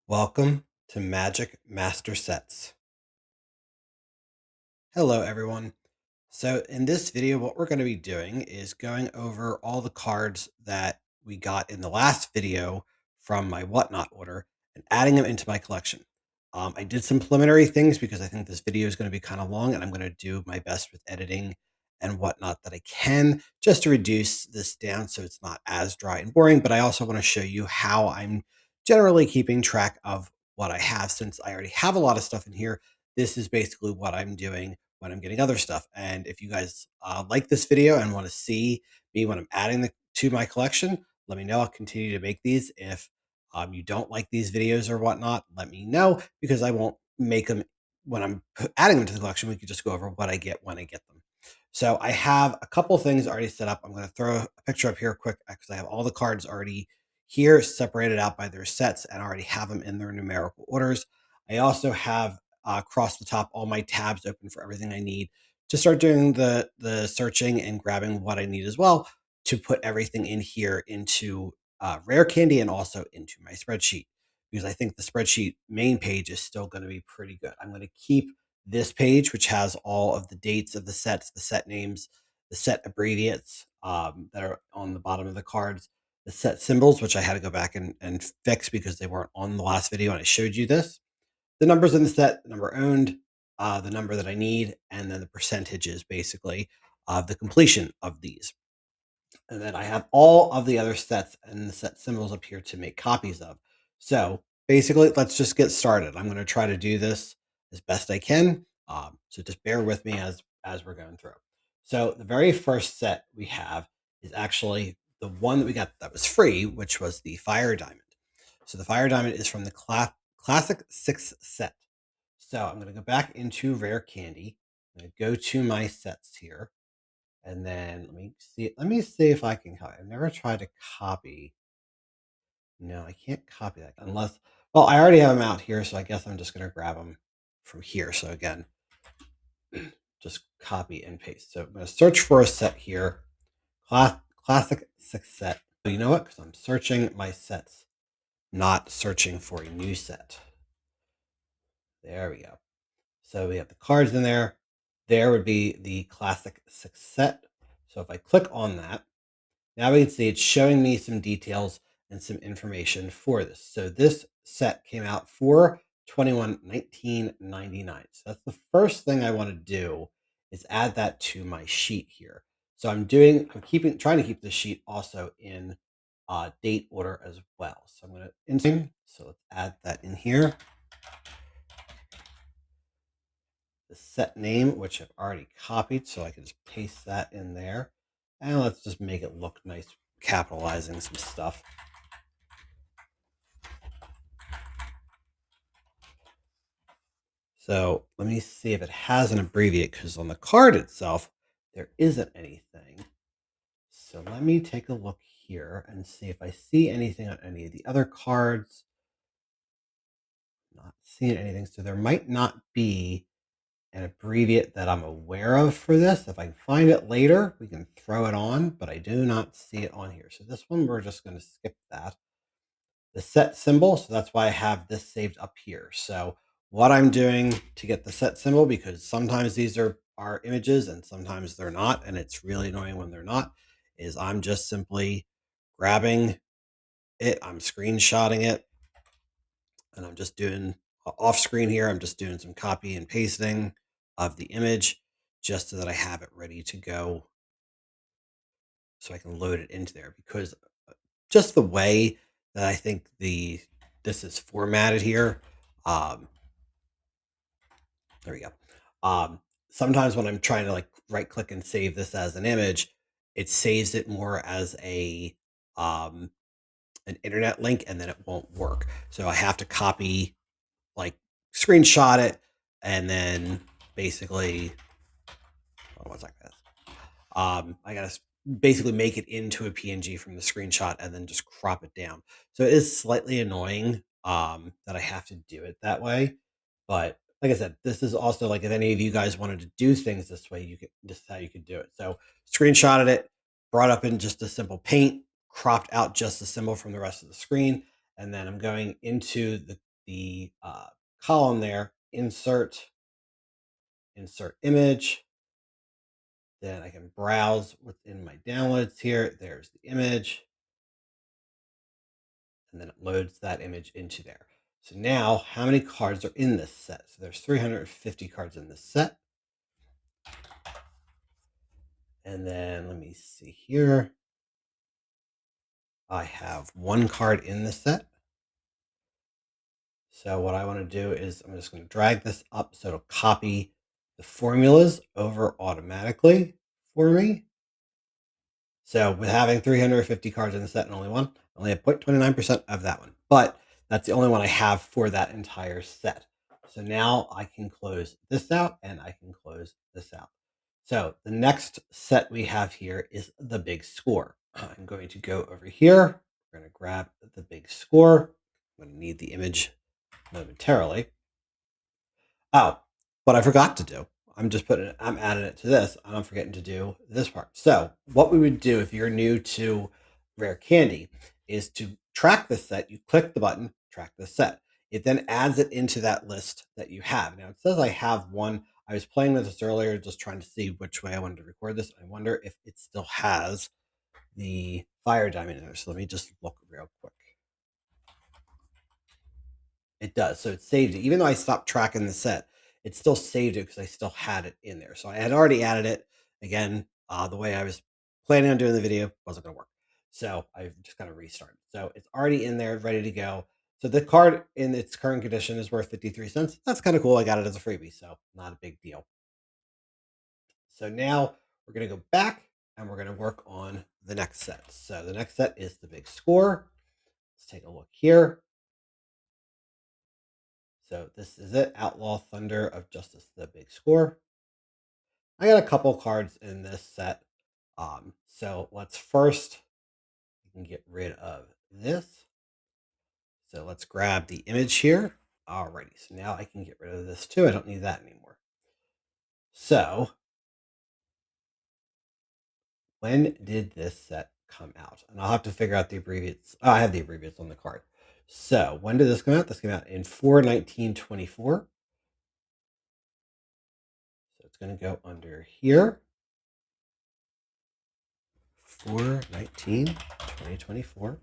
Welcome to Magic Master Sets. Hello everyone. So in this video, what we're going to be doing is going over all the cards that we got in the last video from my whatnot order and adding them into my collection. I did some preliminary things because I think this video is going to be kind of long and I'm going to do my best with editing and whatnot that I can just to reduce this down so it's not as dry and boring. But I also want to show you how I'm generally keeping track of what I have. Since I already have a lot of stuff in here, this is basically what I'm doing when I'm getting other stuff. And if you guys like this video and want to see me when I'm adding to my collection, let me know. I'll continue to make these. If you don't like these videos or whatnot, let me know because I won't make them when I'm adding them to the collection. We could just go over what I get when I get them. So I have a couple things already set up. I'm going to throw a picture up here quick because I have all the cards already here separated out by their sets and already have them in their numerical orders. I also have across the top all my tabs open for everything I need to start doing the searching and grabbing what I need as well to put everything in here into Rare Candy and also into my spreadsheet because I think the spreadsheet main page is still going to be pretty good. I'm going to keep this page, which has all of the dates of the sets, the set names, the set abbreviates that are on the bottom of the cards, the set symbols, which I had to go back and fix because they weren't on the last video and I showed you this. The numbers in the set, the number owned, the number that I need, and then the percentages basically of the completion of these. And then I have all of the other sets and the set symbols up here to make copies of. So basically, let's just get started. I'm going to try to do this as best I can. So just bear with me as we're going through. So the very first set we have is actually the one that we got that was free, which was the Fire Diamond. So the Fire Diamond is from the Classic 6 set. So I'm going to go back into Rare Candy. I'm going to go to my sets here. And then let me see if I can copy. I've never tried to copy. No, I can't copy that unless, well, I already have them out here. So I guess I'm just going to grab them from here. So again, just copy and paste. So I'm going to search for a set here. Classic 6 set. You know what? Because I'm searching my sets, not searching for a new set. There we go. So we have the cards in there. There would be the Classic 6 set. So if I click on that, now we can see it's showing me some details and some information for this. So this set came out for 21/1999. So that's the first thing I want to do is add that to my sheet here. So I'm trying to keep the sheet also in date order as well. So I'm going to insert. So let's add that in here. The set name, which I've already copied, so I can just paste that in there. And let's just make it look nice, capitalizing some stuff. So let me see if it has an abbreviate, because on the card itself, there isn't anything. So let me take a look here and see if I see anything on any of the other cards. Not seeing anything. So there might not be an abbreviate that I'm aware of for this. If I can find it later, we can throw it on, but I do not see it on here. So this one, we're just going to skip that. The set symbol, so that's why I have this saved up here. So what I'm doing to get the set symbol, because sometimes these are images and sometimes they're not, and it's really annoying when they're not, is I'm just simply grabbing it, I'm screenshotting it, and I'm just doing off screen here. I'm just doing some copy and pasting of the image just so that I have it ready to go so I can load it into there, because just the way that I think this is formatted here. There we go. Sometimes when I'm trying to like right click and save this as an image, it saves it more as an internet link and then it won't work. So I have to copy, like screenshot it, and then basically, oh, what's like this? I gotta basically make it into a PNG from the screenshot and then just crop it down. So it is slightly annoying that I have to do it that way. But like I said, this is also like if any of you guys wanted to do things this way, this is how you could do it. So screenshotted it, brought up in just a simple paint, cropped out just the symbol from the rest of the screen, and then I'm going into the column there, insert image. Then I can browse within my downloads here. There's the image, and then it loads that image into there. So now, how many cards are in this set? So there's 350 cards in this set. And then let me see here. I have one card in the set. So what I want to do is I'm just going to drag this up so it'll copy the formulas over automatically for me. So with having 350 cards in the set and only one, I only have 0.29% of that one. But that's the only one I have for that entire set. So now I can close this out and I can close this out. So the next set we have here is the big score. I'm going to go over here. We're going to grab the big score. I'm going to need the image momentarily. Oh, what I forgot to do. I'm adding it to this, and I'm forgetting to do this part. So what we would do if you're new to Rare Candy is to track this set. You click the button, track this set. It then adds it into that list that you have. Now it says I have one. I was playing with this earlier, just trying to see which way I wanted to record this. I wonder if it still has the fire diamond in there. So let me just look real quick. It does. So it saved it. Even though I stopped tracking the set, it still saved it because I still had it in there. So I had already added it. Again, the way I was planning on doing the video wasn't going to work. So I just kind of restarted. So it's already in there, ready to go. So the card in its current condition is worth 53 cents. That's kind of cool. I got it as a freebie, so not a big deal. So now we're going to go back and we're going to work on the next set. So the next set is the big score. Let's take a look here. So this is it, Outlaw Thunder of Justice, the big score. I got a couple cards in this set. So let's first, we can get rid of this. So let's grab the image here. Alrighty, so now I can get rid of this too. I don't need that anymore. So when did this set come out? And I'll have to figure out the abbreviates. Oh, I have the abbreviates on the card. So when did this come out? This came out in 4/19/24. So it's going to go under here. 4/19/2024.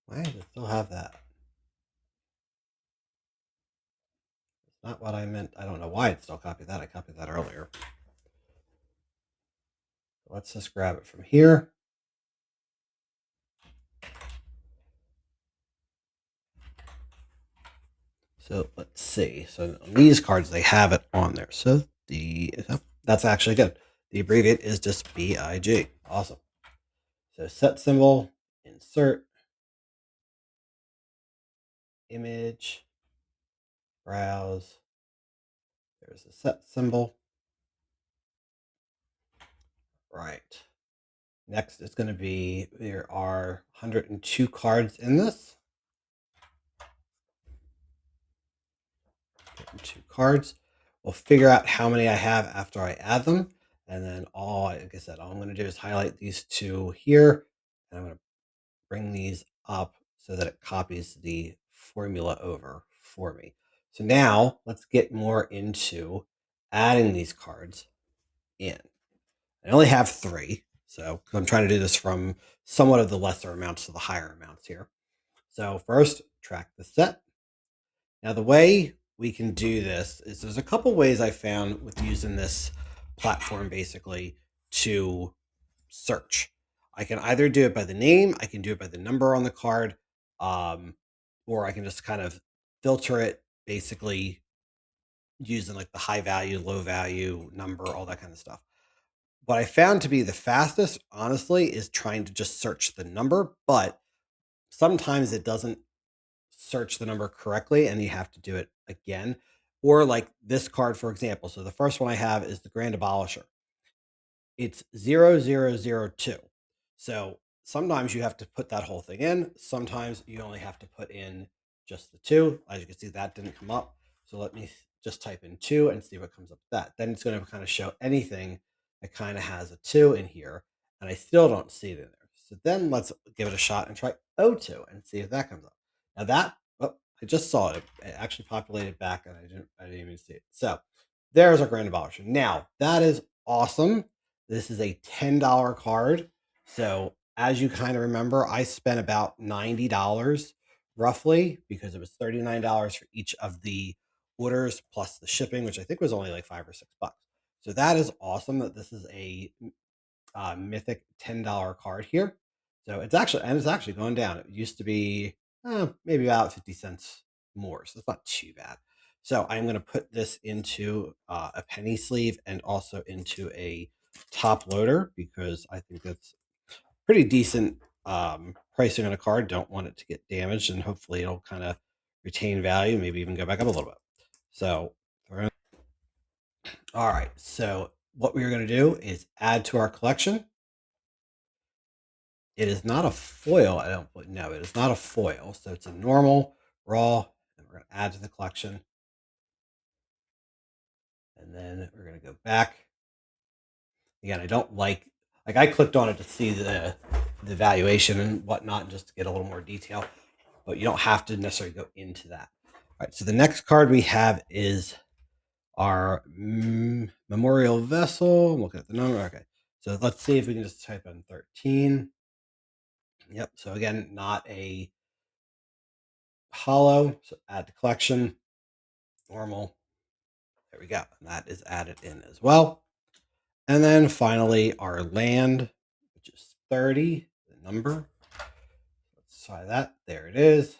Why does it still have that? It's not what I meant. I don't know why it still copied that. I copied that earlier. Let's just grab it from here. So let's see. So on these cards, they have it on there. So that's actually good. The abbreviate is just BIG. Awesome. So set symbol, insert, image, browse. There's a set symbol. Right. Next, it's going to be, there are 102 cards in this. 2 cards. We'll figure out how many I have after I add them. And then like I said, all I'm going to do is highlight these two here. And I'm going to bring these up so that it copies the formula over for me. So now let's get more into adding these cards in. I only have 3. So I'm trying to do this from somewhat of the lesser amounts to the higher amounts here. So first, track the set. Now the way we can do this is there's a couple ways I found with using this platform basically to search. I can either do it by the name, I can do it by the number on the card, or I can just kind of filter it basically using like the high value, low value, number, all that kind of stuff. What I found to be the fastest, honestly, is trying to just search the number, but sometimes it doesn't search the number correctly and you have to do it again. Or like this card, for example. So the first one I have is the Grand Abolisher. It's 0002. So sometimes you have to put that whole thing in. Sometimes you only have to put in just the 2. As you can see, that didn't come up. So let me just type in 2 and see what comes up with that. Then it's going to kind of show anything that kind of has a 2 in here. And I still don't see it in there. So then let's give it a shot and try O2 and see if that comes up. Now that, oh, I just saw it. It actually populated back and I didn't even see it. So there's our grand evolution. Now that is awesome. This is a $10 card. So as you kind of remember, I spent about $90 roughly because it was $39 for each of the orders plus the shipping, which I think was only like $5 or $6. So that is awesome that this is a mythic $10 card here. So it's actually going down. It used to be maybe about 50 cents more. So it's not too bad. So I'm going to put this into a penny sleeve and also into a top loader because I think that's pretty decent pricing on a card. Don't want it to get damaged, and hopefully it'll kind of retain value, maybe even go back up a little bit. So, all right. So what we're going to do is add to our collection. It is not a foil. I don't know. It is not a foil. So it's a normal raw, and we're going to add to the collection. And then we're going to go back. Again, I don't like I clicked on it to see the valuation and whatnot, just to get a little more detail. But you don't have to necessarily go into that. All right. So the next card we have is our memorial vessel. I'm looking at the number. Okay. So let's see if we can just type in 13. Yep. So again, not a hollow. So add to collection, normal. There we go. And that is added in as well. And then finally our land, which is 30, the number. Let's try that. There it is.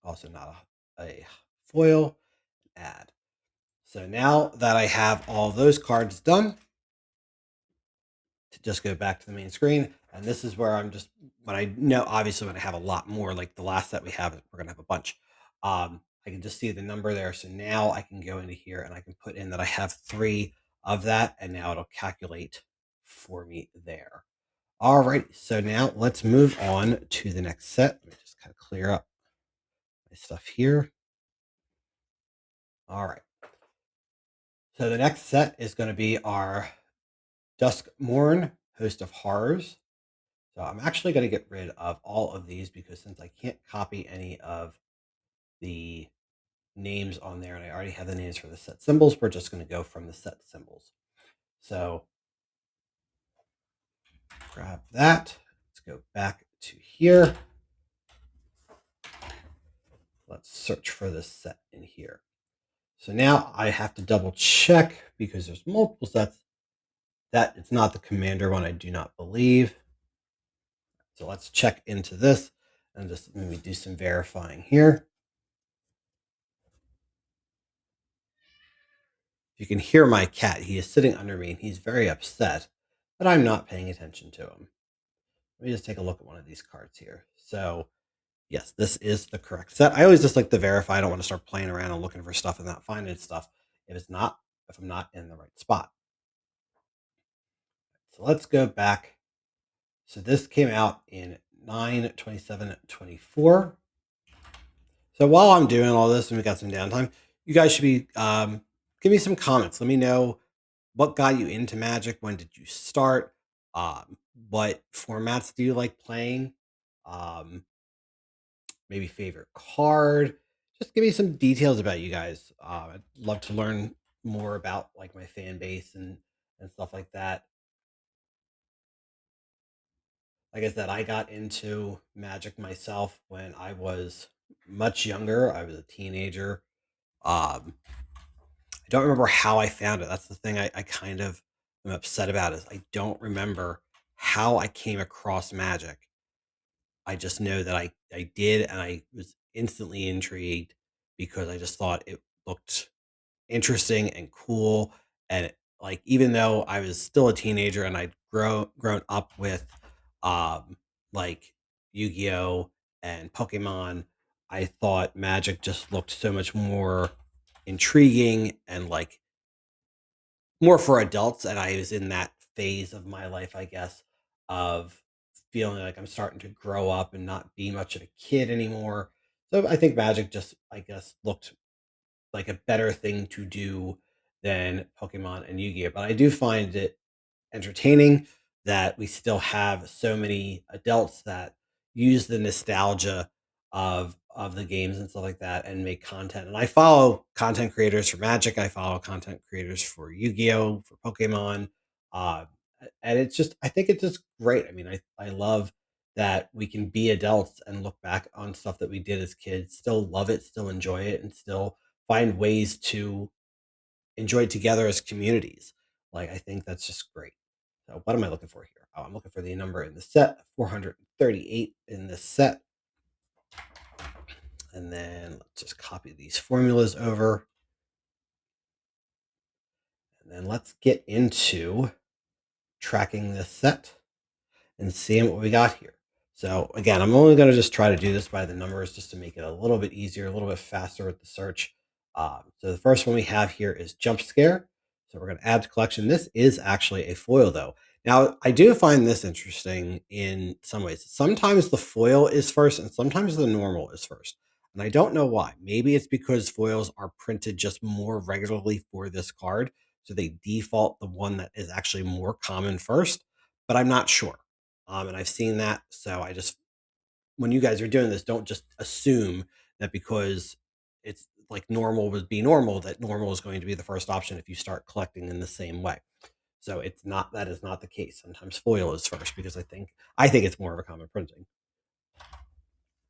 Also not a foil. Add. So now that I have all those cards done, to just go back to the main screen. And this is where I'm just, when I know, obviously when I have a lot more, like the last set we have, we're going to have a bunch. I can just see the number there. So now I can go into here and I can put in that I have 3 of that. And now it'll calculate for me there. All right. So now let's move on to the next set. Let me just kind of clear up my stuff here. All right. So the next set is going to be our Duskmorn, Host of Horrors. So I'm actually going to get rid of all of these because since I can't copy any of the names on there and I already have the names for the set symbols, we're just going to go from the set symbols. So grab that. Let's go back to here. Let's search for this set in here. So now I have to double check because there's multiple sets that it's not the commander one, I do not believe. So let's check into this and just maybe do some verifying here. You can hear my cat. He is sitting under me and he's very upset that I'm not paying attention to him. Let me just take a look at one of these cards here. So, yes, this is the correct set. I always just like to verify. I don't want to start playing around and looking for stuff and not finding stuff if I'm not in the right spot. So let's go back. So this came out in 9/27/24. So while I'm doing all this and we got some downtime, you guys should be give me some comments. Let me know what got you into Magic. When did you start? What formats do you like playing? Um, maybe favorite card. Just give me some details about you guys. I'd love to learn more about like my fan base and stuff like that. Like I said, I got into Magic myself when I was much younger. I was a teenager. I don't remember how I found it. That's the thing I kind of am upset about is I don't remember how I came across Magic. I just know that I did, and I was instantly intrigued because I just thought it looked interesting and cool. And like even though I was still a teenager and I'd grown up with like Yu-Gi-Oh and Pokemon, I thought Magic just looked so much more intriguing and like more for adults. And I was in that phase of my life, I guess, of feeling like I'm starting to grow up and not be much of a kid anymore. So I think Magic just, I guess, looked like a better thing to do than Pokemon and Yu-Gi-Oh. But I do find it entertaining. that we still have so many adults that use the nostalgia of the games and stuff like that and make content. And I follow content creators for Magic. I follow content creators for Yu-Gi-Oh, for Pokemon. Uh, and it's just, I think it's just great. I mean, I love that we can be adults and look back on stuff that we did as kids, still love it, still enjoy it, and still find ways to enjoy it together as communities. Like, I think that's just great. So what am I looking for here? Oh, I'm looking for the number in the set, 438 in this set. And then let's just copy these formulas over. And then let's get into tracking this set and seeing what we got here. So again, I'm only going to just try to do this by the numbers just to make it a little bit easier, a little bit faster with the search. So the first one we have here is Jump Scare. So we're going to add to collection. This is actually a foil though. Now I do find this interesting in some ways. Sometimes the foil is first and sometimes the normal is first. And I don't know why. Maybe it's because foils are printed just more regularly for this card. So they default the one that is actually more common first, but I'm not sure. And I've seen that. So I just, when you guys are doing this, don't just assume that because it's like normal would be normal, that normal is going to be the first option if you start collecting in the same way. So it's not, that is not the case. Sometimes foil is first because I think it's more of a common printing.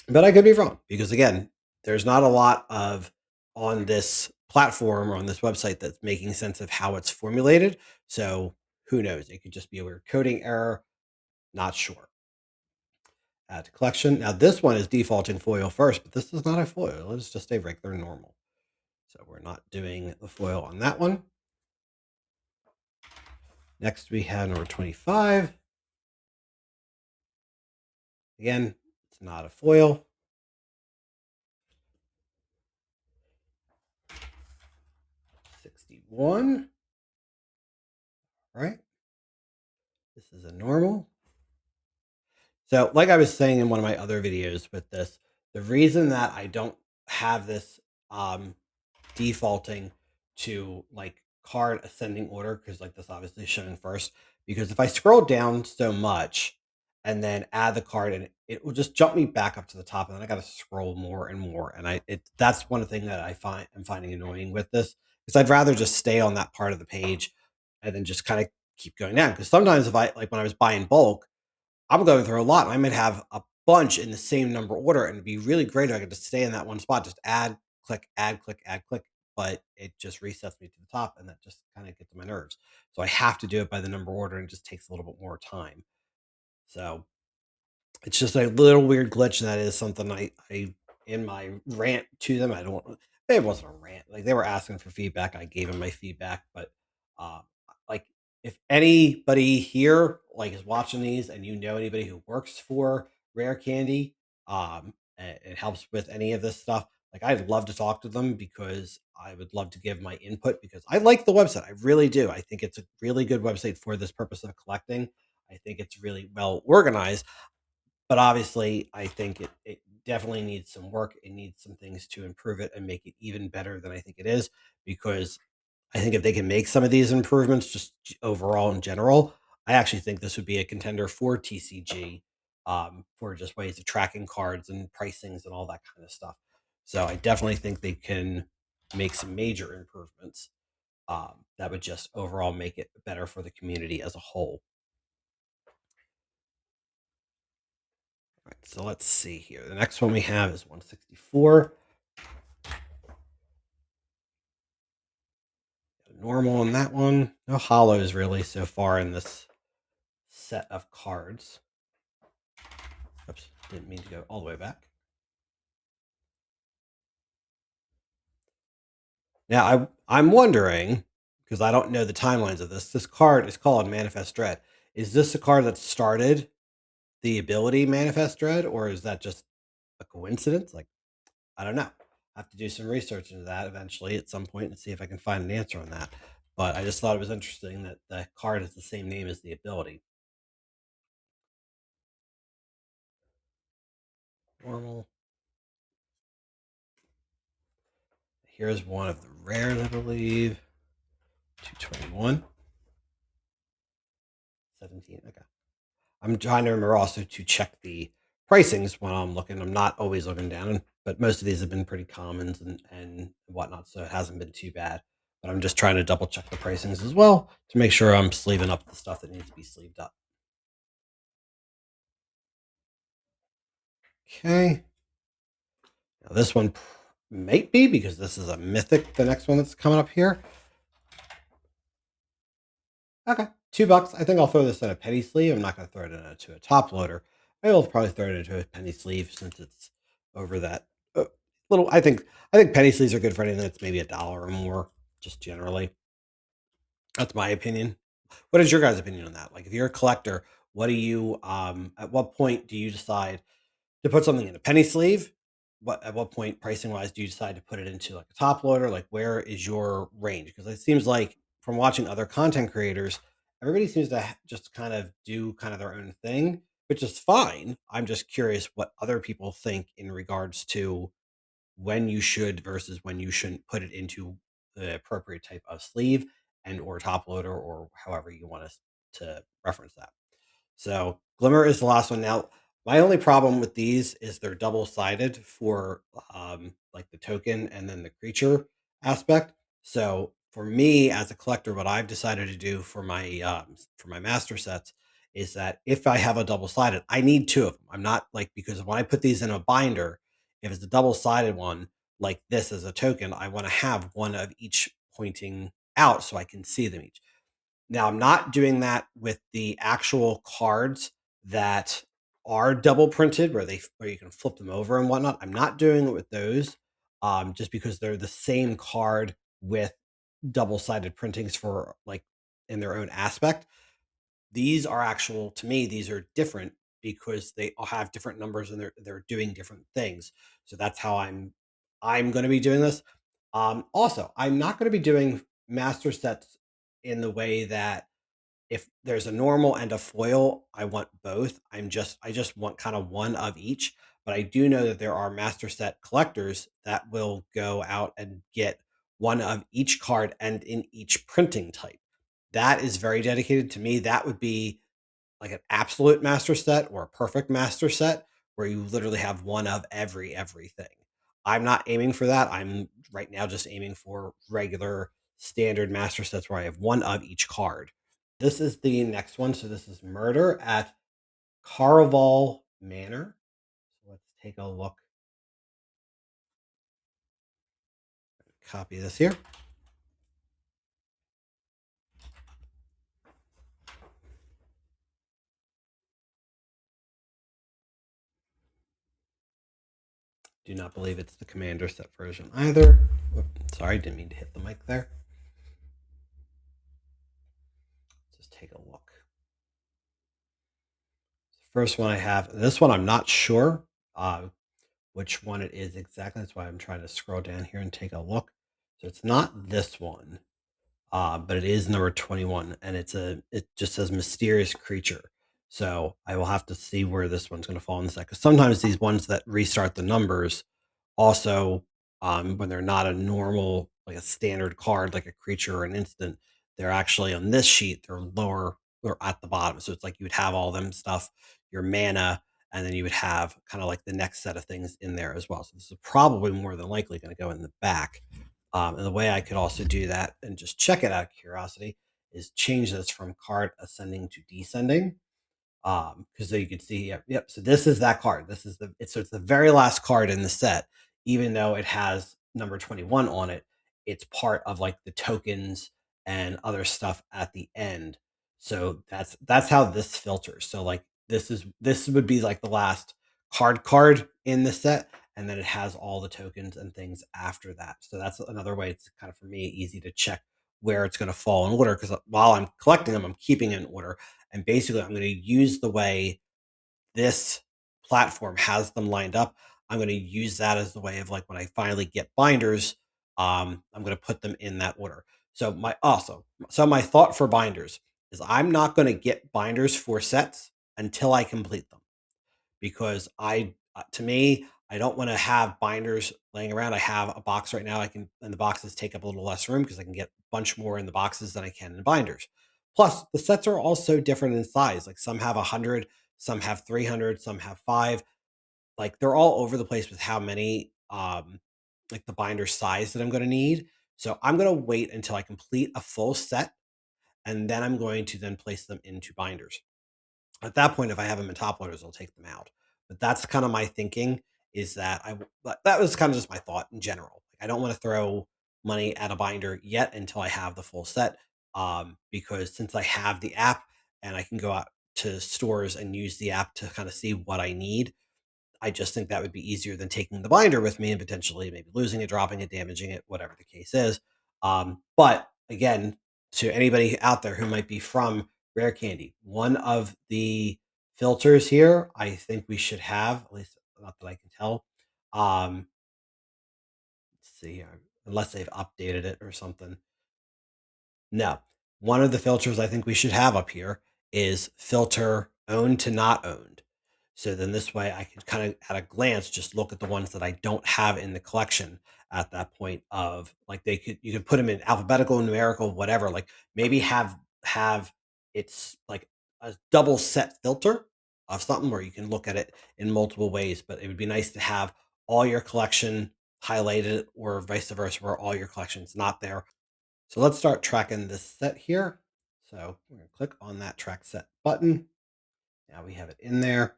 But I could be wrong because again, there's not a lot of on this platform or on this website that's making sense of how it's formulated. So who knows? It could just be a weird coding error. Not sure. Add to collection. Now this one is defaulting foil first, but this is not a foil. It's just a regular normal. So we're not doing the foil on that one. Next we have number 25. Again, it's not a foil. 61. All right. This is a normal. So like I was saying in one of my other videos with this, the reason that I don't have this defaulting to like card ascending order, because like this obviously is showing first, because if I scroll down so much and then add the card and it will just jump me back up to the top and then I got to scroll more and more. And that's one thing that I'm finding annoying with this, because I'd rather just stay on that part of the page and then just kind of keep going down. Because sometimes if I, like when I was buying bulk, I'm going through a lot. I might have a bunch in the same number order, and it'd be really great if I could just stay in that one spot, just add, click, add, click, add, click. But it just resets me to the top, and that just kind of gets on my nerves. So I have to do it by the number order, and it just takes a little bit more time. So it's just a little weird glitch, and that is something I in my rant to them. I don't. It wasn't a rant. Like they were asking for feedback. I gave them my feedback, but uh, like if anybody here like is watching these, and you know anybody who works for Rare Candy, and it helps with any of this stuff. Like I'd love to talk to them because I would love to give my input because I like the website. I really do. I think it's a really good website for this purpose of collecting. I think it's really well organized, but obviously I think it definitely needs some work. It needs some things to improve it and make it even better than I think it is, because I think if they can make some of these improvements just overall in general, I actually think this would be a contender for TCG, for just ways of tracking cards and pricings and all that kind of stuff. So I definitely think they can make some major improvements, that would just overall make it better for the community as a whole. All right, so let's see here. The next one we have is 164. Normal on that one. No hollows really so far in this set of cards. Oops, didn't mean to go all the way back. Now I'm wondering, because I don't know the timelines of this. This card is called Manifest Dread. Is this a card that started the ability Manifest Dread, or is that just a coincidence? Like, I don't know. I have to do some research into that eventually at some point and see if I can find an answer on that. But I just thought it was interesting that the card is the same name as the ability. Normal. Here's one of the rares, I believe. 221. 17. Okay. I'm trying to remember also to check the pricings when I'm looking. I'm not always looking down, but most of these have been pretty commons and whatnot, so it hasn't been too bad. But I'm just trying to double check the pricings as well to make sure I'm sleeving up the stuff that needs to be sleeved up. Okay. Now this one might be because this is a mythic, the next one that's coming up here. Okay, $2. I think I'll throw this in a penny sleeve. I'm not going to throw it into a top loader. I will probably throw it into a penny sleeve since it's over that little. I think penny sleeves are good for anything that's maybe a dollar or more, just generally. That's my opinion. What is your guys' opinion on that? Like, if you're a collector, what do you at what point do you decide to put something in a penny sleeve? What point, pricing wise, do you decide to put it into like a top loader? Like, where is your range? Because it seems like from watching other content creators, everybody seems to just kind of do kind of their own thing, which is fine. I'm just curious what other people think in regards to when you should versus when you shouldn't put it into the appropriate type of sleeve and or top loader or however you want us to reference that. So Glimmer is the last one. Now, my only problem with these is they're double sided for like the token and then the creature aspect. So for me as a collector, what I've decided to do for my master sets is that if I have a double sided, I need two of them. I'm not like because when I put these in a binder, if it's a double sided one like this as a token, I want to have one of each pointing out so I can see them each. Now, I'm not doing that with the actual cards that are double printed where you can flip them over and whatnot. I'm not doing it with those, just because they're the same card with double-sided printings for like in their own aspect. These are actual to me, these are different because they all have different numbers and they're doing different things. So that's how I'm going to be doing this. Also, I'm not going to be doing master sets in the way that if there's a normal and a foil, I want both. I just want kind of one of each. But I do know that there are master set collectors that will go out and get one of each card and in each printing type. That is very dedicated to me. That would be like an absolute master set or a perfect master set where you literally have one of everything. I'm not aiming for that. I'm right now just aiming for regular standard master sets where I have one of each card. This is the next one. So this is Murder at Caraval Manor. So let's take a look. Copy this here. Do not believe it's the commander set version either. Whoop, sorry, didn't mean to hit the mic there. Just take a look. First one I have, this one I'm not sure which one it is exactly. That's why I'm trying to scroll down here and take a look. So it's not this one. But it is number 21, and it just says mysterious creature. So I will have to see where this one's going to fall in the set. Because sometimes these ones that restart the numbers also, when they're not a normal, like a standard card, like a creature or an instant, they're actually on this sheet, they're lower or at the bottom. So it's like you would have all them stuff, your mana, and then you would have kind of like the next set of things in there as well. So this is probably more than likely going to go in the back. And the way I could also do that and just check it out of curiosity is change this from card ascending to descending. Because so you can see, yep. So this is that card. This is it's the very last card in the set, even though it has number 21 on it. It's part of like the tokens and other stuff at the end. So that's how this filters. So like this would be like the last card in the set, and then it has all the tokens and things after that. So that's another way. It's kind of for me easy to check where it's going to fall in order because while I'm collecting them, I'm keeping in order and basically, I'm going to use the way this platform has them lined up. I'm going to use that as the way of like when I finally get binders, I'm going to put them in that order. So my thought for binders is I'm not going to get binders for sets until I complete them because to me I don't want to have binders laying around. I have a box right now. I can and the boxes take up a little less room because I can get a bunch more in the boxes than I can in binders. Plus, the sets are also different in size. Like some have 100, some have 300, some have five. Like they're all over the place with how many, like the binder size that I'm going to need. So I'm going to wait until I complete a full set, and then I'm going to then place them into binders. At that point, if I have them in top loaders, I'll take them out. But that's kind of my thinking, is that but that was kind of just my thought in general. Like, I don't want to throw money at a binder yet until I have the full set. Because since I have the app and I can go out to stores and use the app to kind of see what I need, I just think that would be easier than taking the binder with me and potentially maybe losing it, dropping it, damaging it, whatever the case is. But again, to anybody out there who might be from Rare Candy, one of the filters here, I think we should have, at least not that I can tell. Let's see here, unless they've updated it or something. No. One of the filters I think we should have up here is filter owned to not owned. So then this way I can kind of at a glance just look at the ones that I don't have in the collection at that point of like you could put them in alphabetical, numerical, whatever. Like maybe have it's like a double set filter of something where you can look at it in multiple ways. But it would be nice to have all your collection highlighted or vice versa, where all your collection's not there. So let's start tracking this set here. So we're going to click on that track set button. Now we have it in there.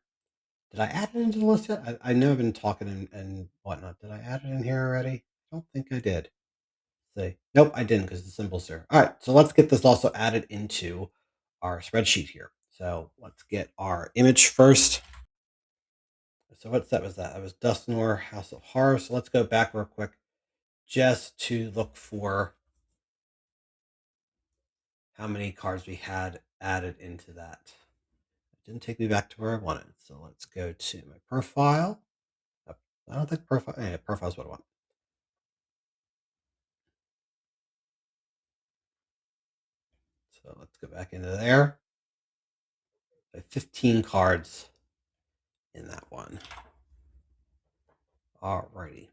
Did I add it into the list yet? I know I've been talking and whatnot. Did I add it in here already? I don't think I did. Say, nope, I didn't because the symbol's there. All right, so let's get this also added into our spreadsheet here. So let's get our image first. So what set was that? That was Dustnor House of Horror. So let's go back real quick just to look for how many cards we had added into that. It didn't take me back to where I wanted. So let's go to my profile. I don't think profile. Yeah, profile is what I want. So let's go back into there. I have 15 cards in that one. Alrighty.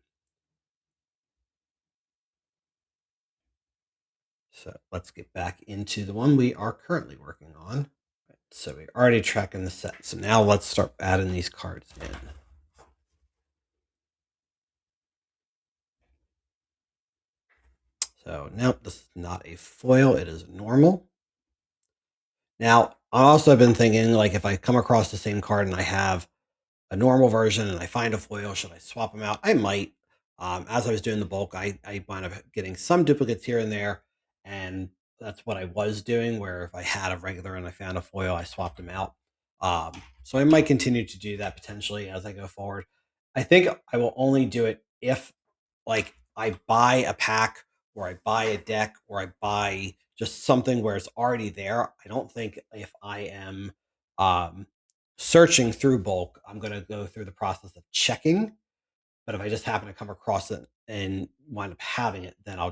So let's get back into the one we are currently working on. So we're already tracking the set. So now let's start adding these cards in. So now this is not a foil, it is normal. Now, I also have been thinking, like, if I come across the same card and I have a normal version and I find a foil, should I swap them out? I might. As I was doing the bulk, I wound up getting some duplicates here and there, and that's what I was doing. Where if I had a regular and I found a foil, I swapped them out. So I might continue to do that potentially as I go forward. I think I will only do it if, like, I buy a pack or I buy a deck or I buy just something where it's already there. I don't think if I am um, searching through bulk, I'm going to go through the process of checking. But if I just happen to come across it and wind up having it, then I'll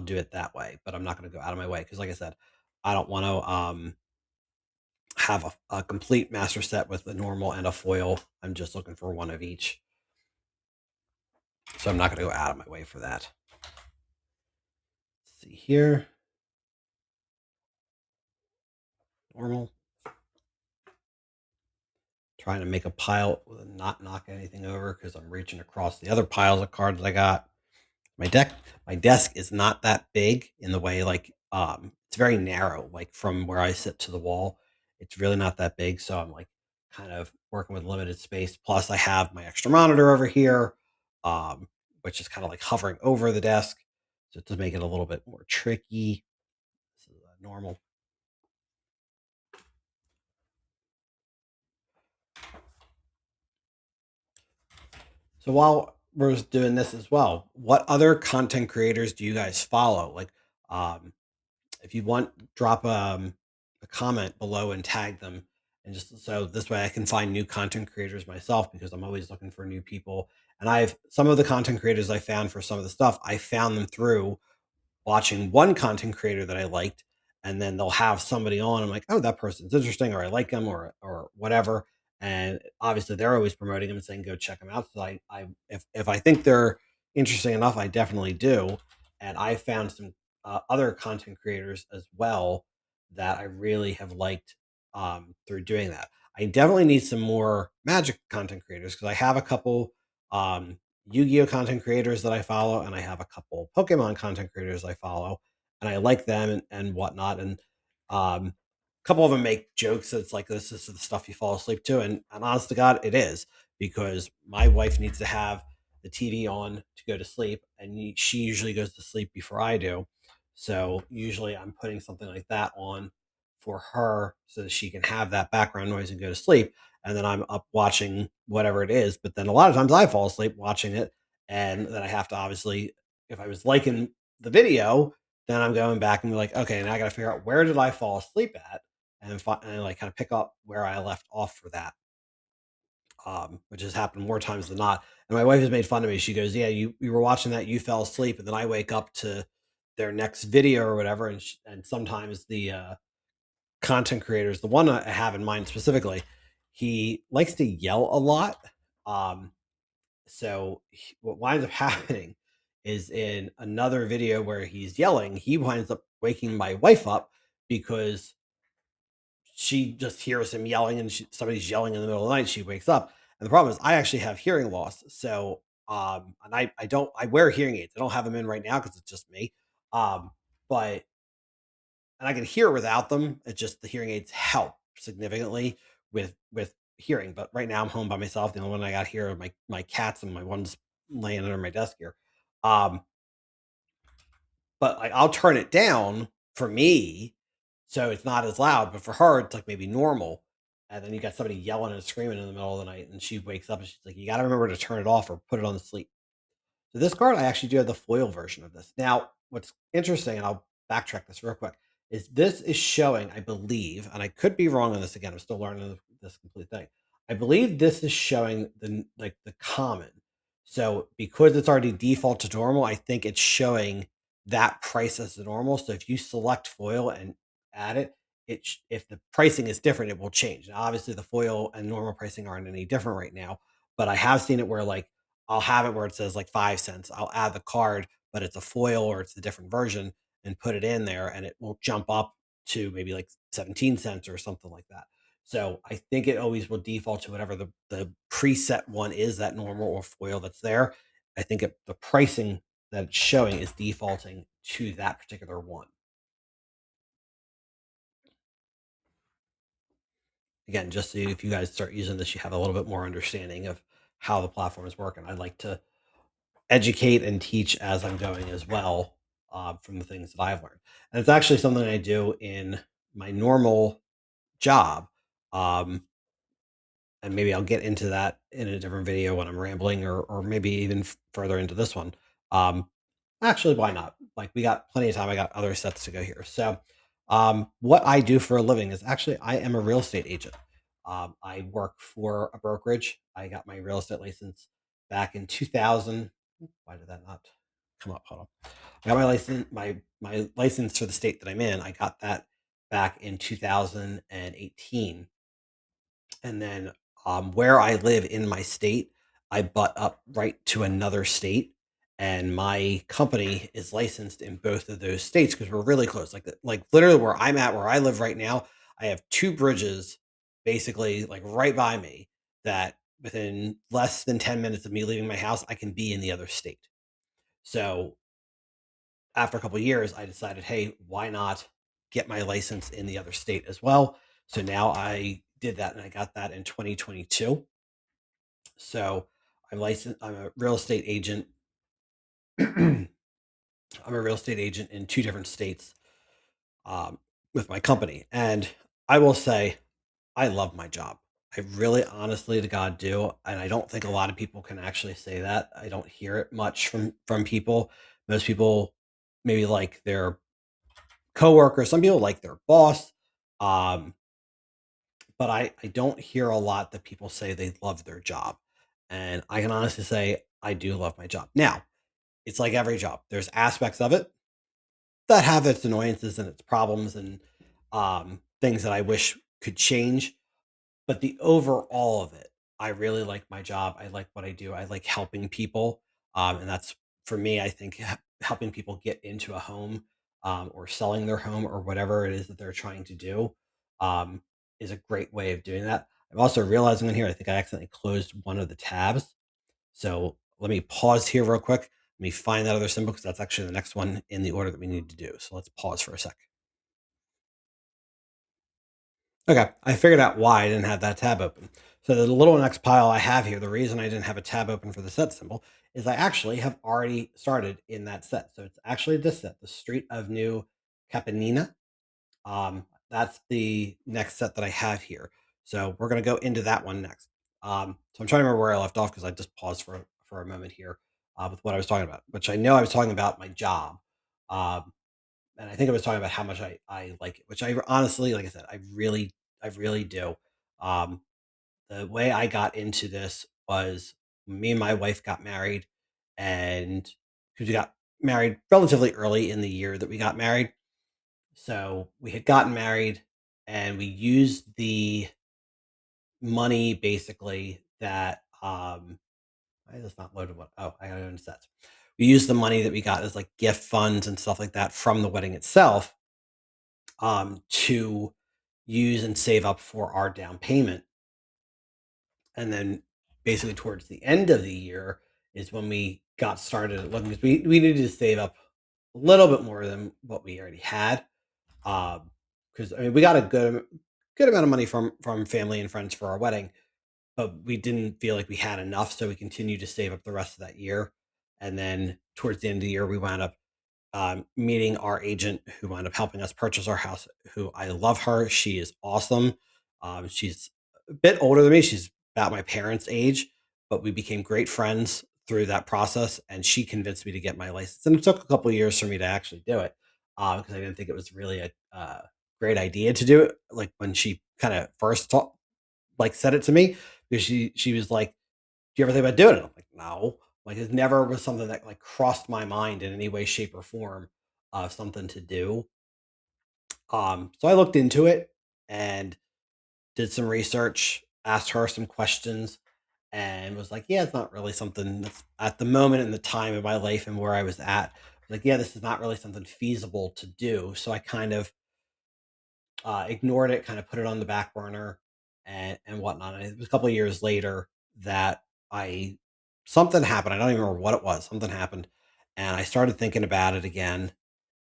do it that way. But I'm not going to go out of my way because, like I said, I don't want to have a complete master set with a normal and a foil. I'm just looking for one of each, so I'm not going to go out of my way for that. Let's see here, normal. Trying to make a pile with not knock anything over because I'm reaching across the other piles of cards I got. My desk is not that big in the way, like, it's very narrow, like from where I sit to the wall. It's really not that big. So I'm like kind of working with limited space. Plus I have my extra monitor over here, um, which is kind of like hovering over the desk. So to make it a little bit more tricky. This is normal. So while we're doing this as well, what other content creators do you guys follow? Like, um, if you want, drop a comment below and tag them, and just so this way I can find new content creators myself because I'm always looking for new people. And I've some of the content creators I found for some of the stuff, I found them through watching one content creator that I liked, and then they'll have somebody on. I'm like, oh, that person's interesting, or I like them, or whatever. And obviously, they're always promoting them and saying, go check them out. So if I think they're interesting enough, I definitely do. And I found some other content creators as well that I really have liked through doing that. I definitely need some more Magic content creators because I have a couple um, Yu-Gi-Oh content creators that I follow, and I have a couple Pokemon content creators I follow, and I like them and whatnot. And a couple of them make jokes. It's like this is the stuff you fall asleep to, and honest to God, it is because my wife needs to have the TV on to go to sleep, and she usually goes to sleep before I do. So usually I'm putting something like that on for her so that she can have that background noise and go to sleep. And then I'm up watching whatever it is. But then a lot of times I fall asleep watching it. And then I have to obviously, if I was liking the video, then I'm going back and be like, okay, now I got to figure out where did I fall asleep at and like kind of pick up where I left off for that, which has happened more times than not. And my wife has made fun of me. She goes, "Yeah, you were watching that, you fell asleep, and then I wake up to their next video or whatever." And sometimes the content creators, the one I have in mind specifically, he likes to yell a lot. Um, what winds up happening is in another video where he's yelling, he winds up waking my wife up because she just hears him yelling and somebody's yelling in the middle of the night. She wakes up. And the problem is I actually have hearing loss. So, and I don't, I wear hearing aids. I don't have them in right now because it's just me. Um, but, and I can hear without them. It's just the hearing aids help significantly with hearing. But right now I'm home by myself. The only one I got here are my cats and my one's laying under my desk here. Um, but like I'll turn it down for me so it's not as loud, but for her it's like maybe normal. And then you got somebody yelling and screaming in the middle of the night and she wakes up and she's like, "You gotta remember to turn it off or put it on the sleep." So this card, I actually do have the foil version of this. Now, what's interesting, and I'll backtrack this real quick, is this is showing, I believe, and I could be wrong on this again. I'm still learning this complete thing. I believe this is showing the common. So because it's already default to normal, I think it's showing that price as the normal. So if you select foil and add it, if the pricing is different, it will change. Now, obviously, the foil and normal pricing aren't any different right now, but I have seen it where like I'll have it where it says like 5 cents. I'll add the card, but it's a foil or it's a different version and put it in there and it will jump up to maybe like 17 cents or something like that. So I think it always will default to whatever the preset one is, that normal or foil that's there. I think the pricing that it's showing is defaulting to that particular one. Again, just so if you guys start using this, you have a little bit more understanding of how the platform is working. I like to educate and teach as I'm going as well, from the things that I've learned. And it's actually something I do in my normal job. Um, and maybe I'll get into that in a different video when I'm rambling, or maybe even further into this one. Um, Actually, why not? Like we got plenty of time. I got other sets to go here. So, what I do for a living is actually I am a real estate agent. I work for a brokerage. I got my real estate license back in 2000. Why did that not come up? Hold on. I got my license for the state that I'm in. I got that back in 2018, and then where I live in my state, I butt up right to another state, and my company is licensed in both of those states because we're really close. Like literally where I'm at, where I live right now, I have two bridges, basically like right by me. That within less than 10 minutes of me leaving my house, I can be in the other state. So after a couple of years, I decided, hey, why not get my license in the other state as well? So now I did that and I got that in 2022. So I'm licensed, I'm a real estate agent. I'm a real estate agent in two different states, with my company. And I will say, I love my job. I really honestly to God do. And I don't think a lot of people can actually say that. I don't hear it much from people. Most people maybe like their coworkers, some people like their boss. Um, but I don't hear a lot that people say they love their job. And I can honestly say I do love my job. Now, it's like every job. There's aspects of it that have its annoyances and its problems and things that I wish could change. But the overall of it, I really like my job. I like what I do. I like helping people. And that's for me, I think helping people get into a home. or selling their home or whatever it is that they're trying to do, um, is a great way of doing that. I'm also realizing in here, I think I accidentally closed one of the tabs. So let me pause here real quick. Let me find that other symbol because that's actually the next one in the order that we need to do. So let's pause for a sec. Okay, I figured out why I didn't have that tab open. So the little next pile I have here, the reason I didn't have a tab open for the set symbol is I actually have already started in that set. So it's actually this set, the Street of New Capanina. That's the next set that I have here. So we're going to go into that one next. So I'm trying to remember where I left off because I just paused for a moment here with what I was talking about, which I know I was talking about my job. Um, and I think I was talking about how much I like it, which I honestly, like I said, I really do. Um, the way I got into this was me and my wife got married, and because we got married relatively early in the year that we got married, so we had gotten married, and we used the money basically that why is this not loaded? What? Oh, I got it in sets. We used the money that we got as like gift funds and stuff like that from the wedding itself to use and save up for our down payment. And then basically towards the end of the year is when we got started looking because we needed to save up a little bit more than what we already had. Because I mean we got a good amount of money from family and friends for our wedding, but we didn't feel like we had enough, so we continued to save up the rest of that year. And then towards the end of the year, we wound up meeting our agent who wound up helping us purchase our house. Who I love her. She is awesome. She's a bit older than me. She's about my parents' age, but we became great friends through that process. And she convinced me to get my license. And it took a couple of years for me to actually do it because I didn't think it was really a great idea to do it. Like when she kind of first like said it to me, because she was like, "Do you ever think about doing it?" I'm like, "No." Like it never was something that like crossed my mind in any way, shape, or form of something to do. So I looked into it and did some research, asked her some questions, and was like, "Yeah, it's not really something that's at the moment in the time of my life and where I was at. Like, yeah, this is not really something feasible to do." So I kind of ignored it, kind of put it on the back burner and whatnot. And it was a couple of years later that I something happened. I don't even remember what it was. Something happened, and I started thinking about it again,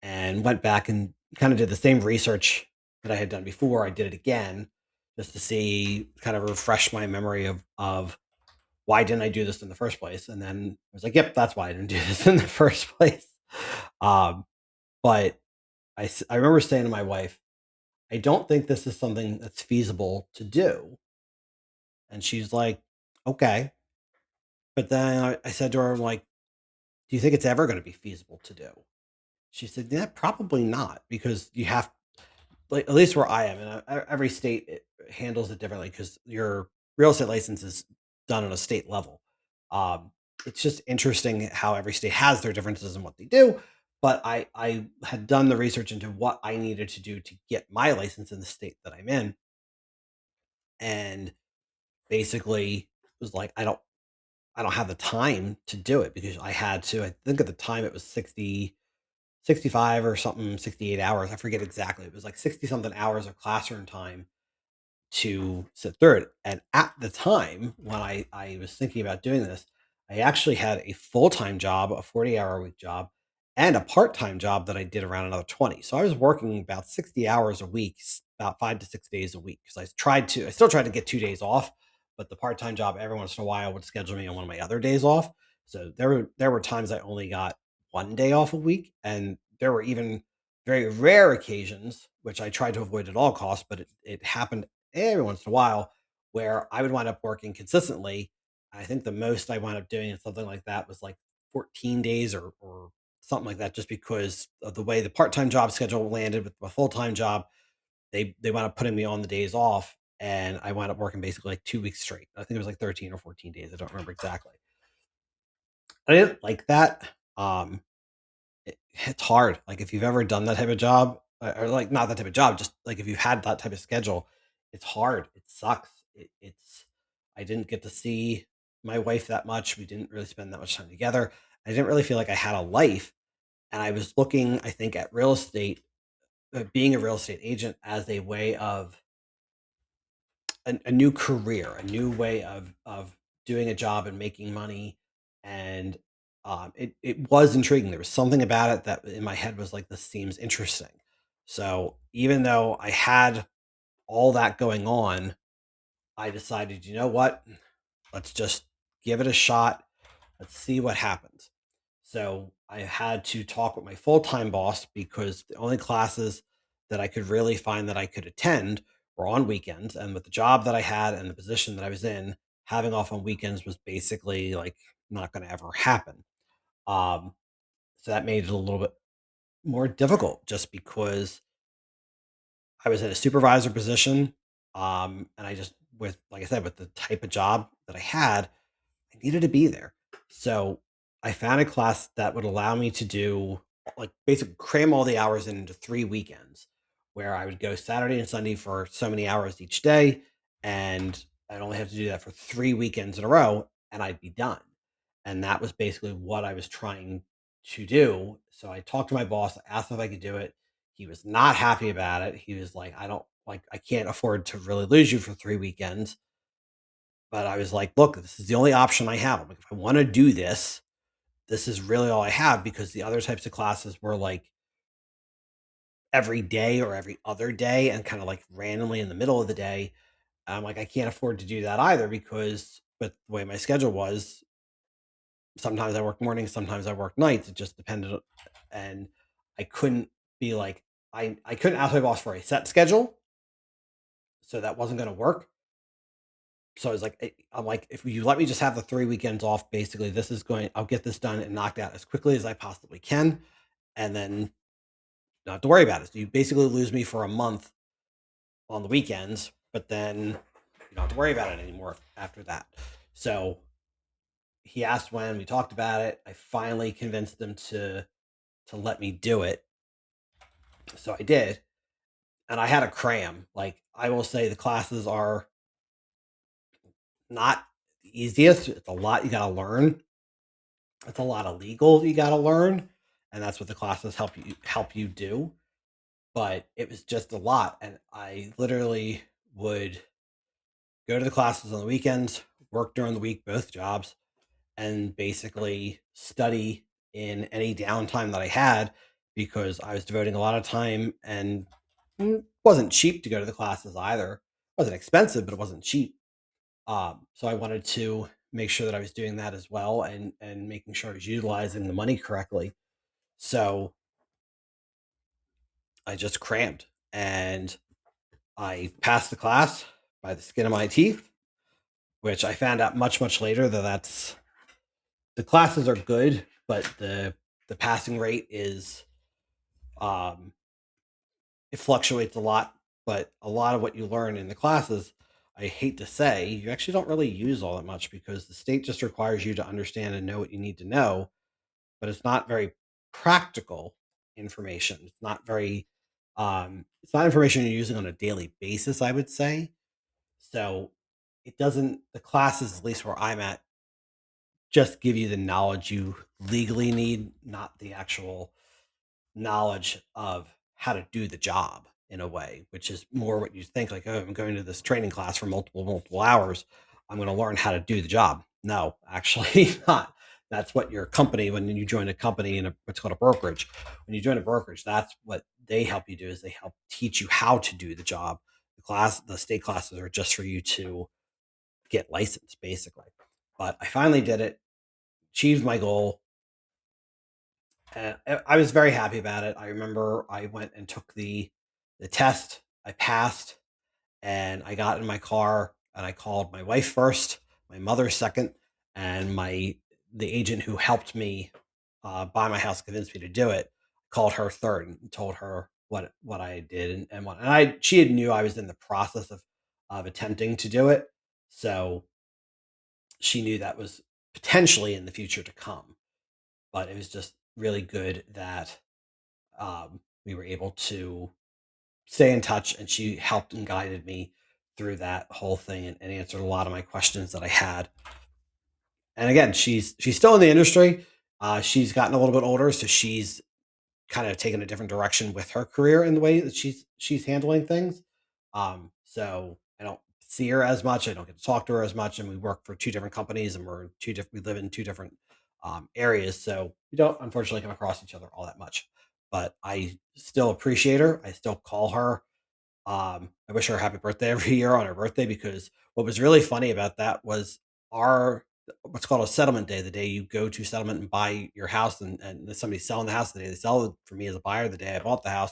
and went back and kind of did the same research that I had done before. I did it again just to see, kind of refresh my memory of why didn't I do this in the first place. And then I was like, "Yep, that's why I didn't do this in the first place." Um, but I remember saying to my wife, I don't think this is something that's feasible to do. And she's like, okay. But then I said to her, like, do you think it's ever going to be feasible to do? She said, yeah, probably not, because you have, like, at least where I am, and every state handles it differently because your real estate license is done on a state level. Um, it's just interesting how every state has their differences in what they do. But I had done the research into what I needed to do to get my license in the state that I'm in. And basically was like, I don't have the time to do it because I had to, I think at the time it was 65 or something, 68 hours. I forget exactly. It was like 60 something hours of classroom time to sit through it. And at the time when I was thinking about doing this, I actually had a full time job, a 40-hour a week job, and a part time job that I did around another 20. So I was working about 60 hours a week, about 5 to 6 days a week. Because I still tried to get 2 days off, but the part time job every once in a while would schedule me on one of my other days off. So there were times I only got 1 day off a week. And there were even very rare occasions, which I tried to avoid at all costs, but it happened every once in a while where I would wind up working consistently. I think the most I wound up doing in something like that was like 14 days or something like that, just because of the way the part-time job schedule landed with my full-time job. They wound up putting me on the days off, and I wound up working basically like 2 weeks straight. I think it was like 13 or 14 days. I don't remember exactly. I didn't like that. Um, it's hard. Like if you've ever done that type of job, or like not that type of job, just like if you've had that type of schedule, it's hard. It sucks. It's I didn't get to see my wife that much. We didn't really spend that much time together. I didn't really feel like I had a life. And I was looking, I think, at real estate, being a real estate agent as a way of a new career, a new way of doing a job and making money. And it was intriguing. There was something about it that in my head was like, this seems interesting. So even though I had all that going on, I decided, you know what? Let's just give it a shot. Let's see what happens. So I had to talk with my full time boss because the only classes that I could really find that I could attend were on weekends. And with the job that I had and the position that I was in, having off on weekends was basically like not going to ever happen. Um, so that made it a little bit more difficult just because I was in a supervisor position. And I just, with, like I said, with the type of job that I had, I needed to be there. So I found a class that would allow me to do like basically cram all the hours into 3 weekends where I would go Saturday and Sunday for so many hours each day. And I'd only have to do that for 3 weekends in a row and I'd be done. And that was basically what I was trying to do. So I talked to my boss, asked if I could do it. He was not happy about it. He was like, I can't afford to really lose you for 3 weekends. But I was like, look, this is the only option I have. I'm like, if I want to do this, this is really all I have because the other types of classes were like every day or every other day and kind of like randomly in the middle of the day. I'm like, I can't afford to do that either because with the way my schedule was, sometimes I work mornings, sometimes I work nights. It just depended. And I couldn't be like, I couldn't ask my boss for a set schedule. So that wasn't going to work. So I was like, I'm like, if you let me just have the 3 weekends off, basically, I'll get this done and knocked out as quickly as I possibly can. And then not have to worry about it. So you basically lose me for a month on the weekends, but then you don't have to worry about it anymore after that. So he asked when, we talked about it. I finally convinced him to let me do it. So I did. And I had a cram. Like I will say the classes are not the easiest. It's a lot you gotta learn. It's a lot of legal you gotta learn. And that's what the classes help you do. But it was just a lot. And I literally would go to the classes on the weekends, work during the week, both jobs, and basically study in any downtime that I had because I was devoting a lot of time and wasn't cheap to go to the classes either. It wasn't expensive, but it wasn't cheap. So I wanted to make sure that I was doing that as well and making sure I was utilizing the money correctly. So I just crammed and I passed the class by the skin of my teeth, which I found out much later that that's the classes are good, but the passing rate is um it fluctuates a lot, but a lot of what you learn in the classes, I hate to say, you actually don't really use all that much because the state just requires you to understand and know what you need to know, but it's not very practical information. It's not information you're using on a daily basis, I would say. So it doesn't the classes, at least where I'm at, just give you the knowledge you legally need, not the actual knowledge of how to do the job in a way, which is more what you think like, oh, I'm going to this training class for multiple hours. I'm going to learn how to do the job. No, actually not. That's what your company, when you join a company in what's called a brokerage, when you join a brokerage, that's what they help you do is they help teach you how to do the job. The state classes are just for you to get licensed basically. But I finally did it, achieved my goal, and I was very happy about it. I remember I went and took the test. I passed, and I got in my car and I called my wife first, my mother second, and the agent who helped me buy my house convinced me to do it. Called her third and told her what I did and what and I she had knew I was in the process of attempting to do it, so she knew that was potentially in the future to come. But it was just really good that we were able to stay in touch and she helped and guided me through that whole thing and answered a lot of my questions that I had. And again, she's still in the industry. She's gotten a little bit older, so she's kind of taken a different direction with her career in the way that she's handling things. So I don't see her as much. I don't get to talk to her as much, and we work for two different companies, and we're two different. We live in two different areas, so we don't unfortunately come across each other all that much. But I still appreciate her. I still call her. I wish her a happy birthday every year on her birthday, because what was really funny about that was our what's called a settlement day, the day you go to settlement and buy your house, and there's somebody selling the house, the day they sell it for me as a buyer, the day I bought the house,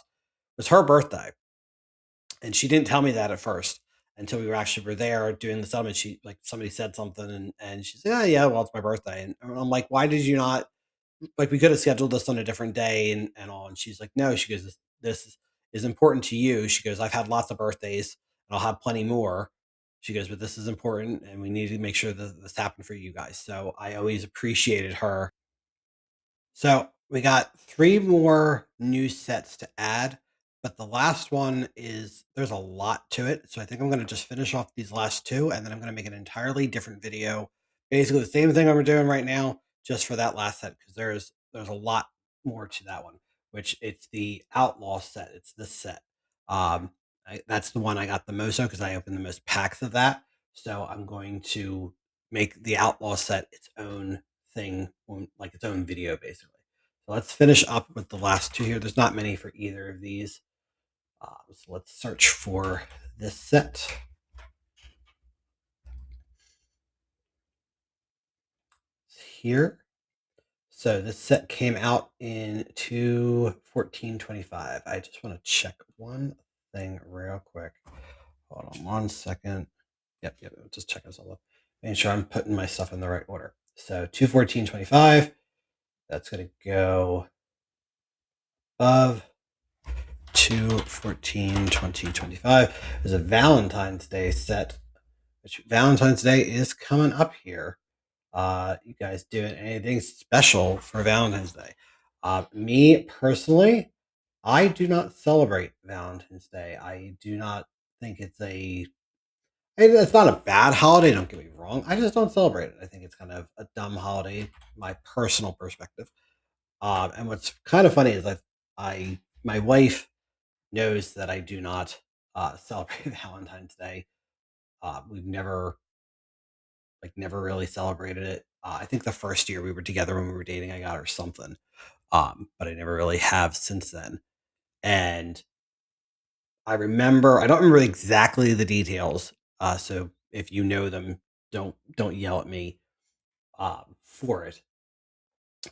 was her birthday. And she didn't tell me that at first until we were there doing the settlement. She like somebody said something, and she said, "Oh yeah, well it's my birthday." And I'm like, "Why did you not, like, we could have scheduled this on a different day and all." And she's like, "No," she goes, "This is important to you." She goes, "I've had lots of birthdays and I'll have plenty more." She goes, "But this is important and we need to make sure that this happened for you guys." So I always appreciated her. So we got three more new sets to add, but the last one is, there's a lot to it. So I think I'm going to just finish off these last two, and then I'm going to make an entirely different video. Basically, the same thing I'm doing right now, just for that last set, because there's a lot more to that one. Which it's the Outlaw set. It's this set. Um, that's the one I got the most of because I opened the most packs of that. So I'm going to make the Outlaw set its own thing, like its own video, basically. So let's finish up with the last two here. There's not many for either of these. So let's search for this set here. So this set came out in 2/14/25. I just want to check one thing real quick. Hold on one second. Yep. Just check this all up. Making sure I'm putting my stuff in the right order. So 2/14/25. That's going to go above 2/14/2025. There's a Valentine's Day set, which Valentine's Day is coming up here. You guys doing anything special for Valentine's Day? Me personally, I do not celebrate Valentine's Day. I do not think it's not a bad holiday, don't get me wrong. I just don't celebrate it. I think it's kind of a dumb holiday, my personal perspective. And what's kind of funny is my wife knows that I do not celebrate Valentine's Day. We've never really celebrated it. I think the first year we were together when we were dating, I got her something, but I never really have since then. And I don't remember exactly the details. So if you know them, don't yell at me for it.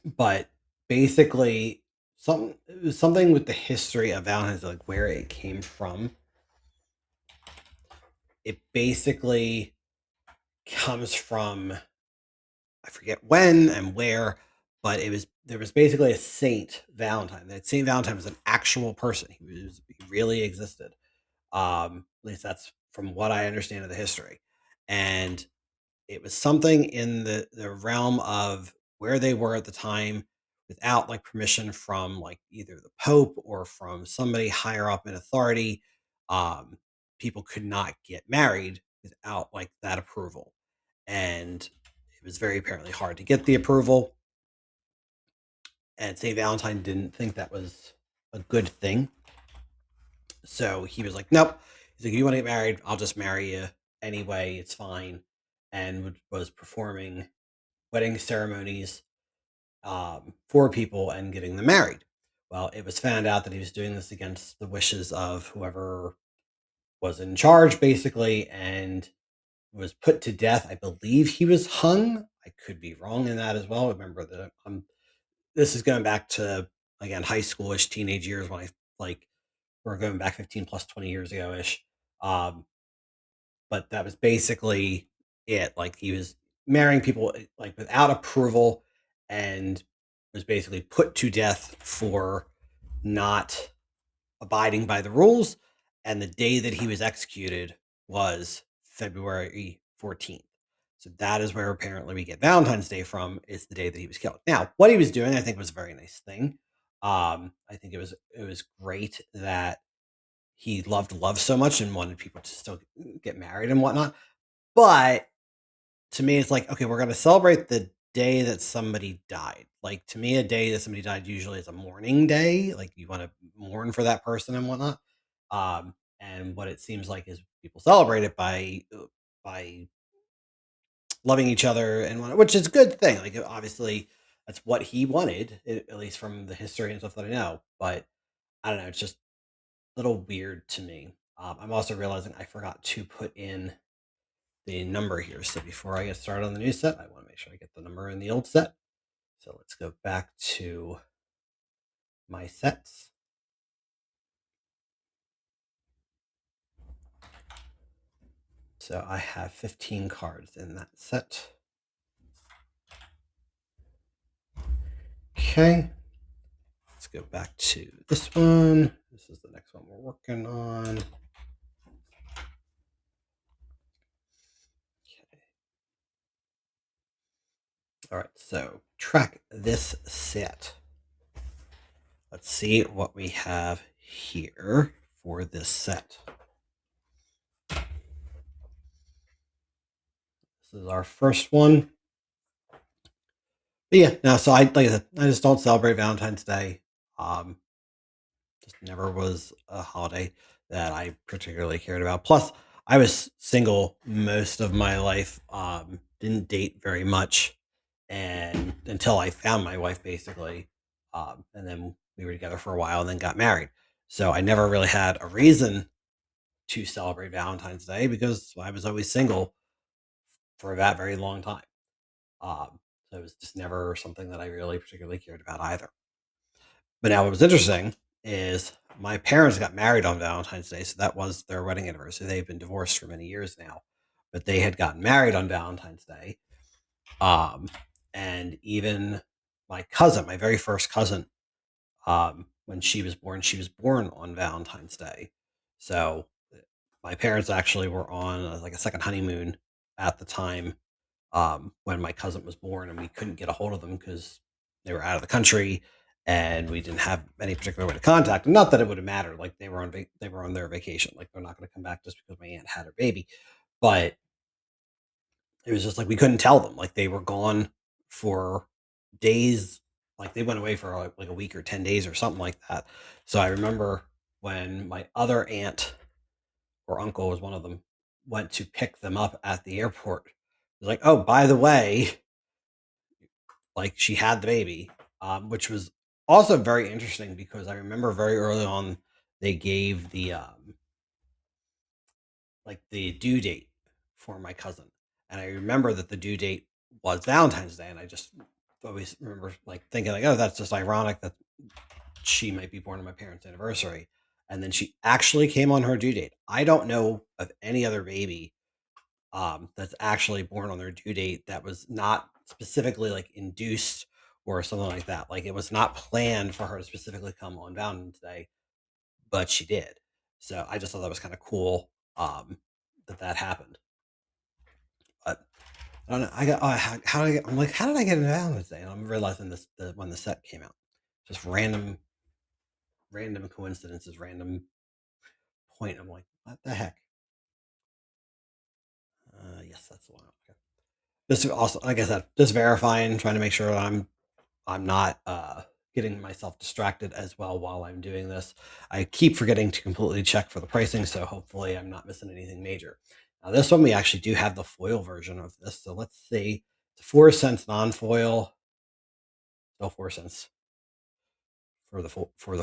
But basically, it was something with the history of Valentine's, like where it came from. It basically comes from, I forget when and where, but there was basically a Saint Valentine. That Saint Valentine was an actual person. He really existed. At least that's from what I understand of the history. And it was something in the realm of where they were at the time, without like permission from like either the Pope or from somebody higher up in authority. Um, People could not get married without like that approval. And it was very apparently hard to get the approval. And St. Valentine didn't think that was a good thing. So he was like, nope. He's like, you want to get married? I'll just marry you anyway. It's fine. And was performing wedding ceremonies for people and getting them married. Well, it was found out that he was doing this against the wishes of whoever was in charge, basically, and was put to death. I believe he was hung. I could be wrong in that as well. Remember that this is going back to, again, high schoolish teenage years, when I like we're going back 15 plus 20 years ago ish. Um, but that was basically it. Like he was marrying people like without approval, and was basically put to death for not abiding by the rules. And the day that he was executed was February 14th. So that is where apparently we get Valentine's Day from, is the day that he was killed. Now, what he was doing, I think, was a very nice thing. I think it was great that he loved love so much and wanted people to still get married and whatnot. But to me, it's like, okay, we're going to celebrate the day that somebody died. Like, to me, a day that somebody died usually is a mourning day. Like, you want to mourn for that person and whatnot. And what it seems like is people celebrate it by loving each other and whatnot, which is a good thing. Like, obviously, that's what he wanted, at least from the history and stuff that I know. But I don't know, it's just a little weird to me. I'm also realizing I forgot to put in the number here. So before I get started on the new set, I want to make sure I get the number in the old set. So let's go back to my sets. So I have 15 cards in that set. Okay. Let's go back to this one. This is the next one we're working on. Okay. All right, so track this set. Let's see what we have here for this set. This is our first one. But yeah, no, so like I said, I just don't celebrate Valentine's Day. Um, just never was a holiday that I particularly cared about. Plus, I was single most of my life. Didn't date very much, and until I found my wife, basically, and then we were together for a while, and then got married. So I never really had a reason to celebrate Valentine's Day because I was always single for that very long time. So it was just never something that I really particularly cared about either. But now what was interesting is my parents got married on Valentine's Day, so that was their wedding anniversary. They've been divorced for many years now, but they had gotten married on Valentine's Day. Um, and even my cousin, my very first cousin, when she was born on Valentine's Day. So my parents actually were on like a second honeymoon at the time when my cousin was born, and we couldn't get a hold of them because they were out of the country, and we didn't have any particular way to contact them. Not that it would have mattered; like they were on their vacation. Like they're not going to come back just because my aunt had her baby. But it was just like we couldn't tell them. Like they were gone for days. Like they went away for like a week or 10 days or something like that. So I remember when my other aunt or uncle was one of them went to pick them up at the airport. It was like, oh, by the way, like she had the baby, which was also very interesting because I remember very early on they gave the like the due date for my cousin, and I remember that the due date was Valentine's Day, and I just always remember like thinking like, oh, that's just ironic that she might be born on my parents' anniversary, and then she actually came on her due date. I don't know of any other baby that's actually born on their due date that was not specifically like induced or something like that. Like it was not planned for her to specifically come on Valentine's Day, but she did. So I just thought that was kind of cool that happened. But I don't know. I got how did I get? I'm like, how did I get into Valentine's Day? And I'm realizing when the set came out, just random coincidences, random point. I'm like, what the heck? Yes, that's the one. Okay. This also, like I said, just verifying, trying to make sure I'm not getting myself distracted as well while I'm doing this. I keep forgetting to completely check for the pricing, so hopefully I'm not missing anything major. Now, this one we actually do have the foil version of this, so let's see. It's 4 cents non-foil, still 4 cents for the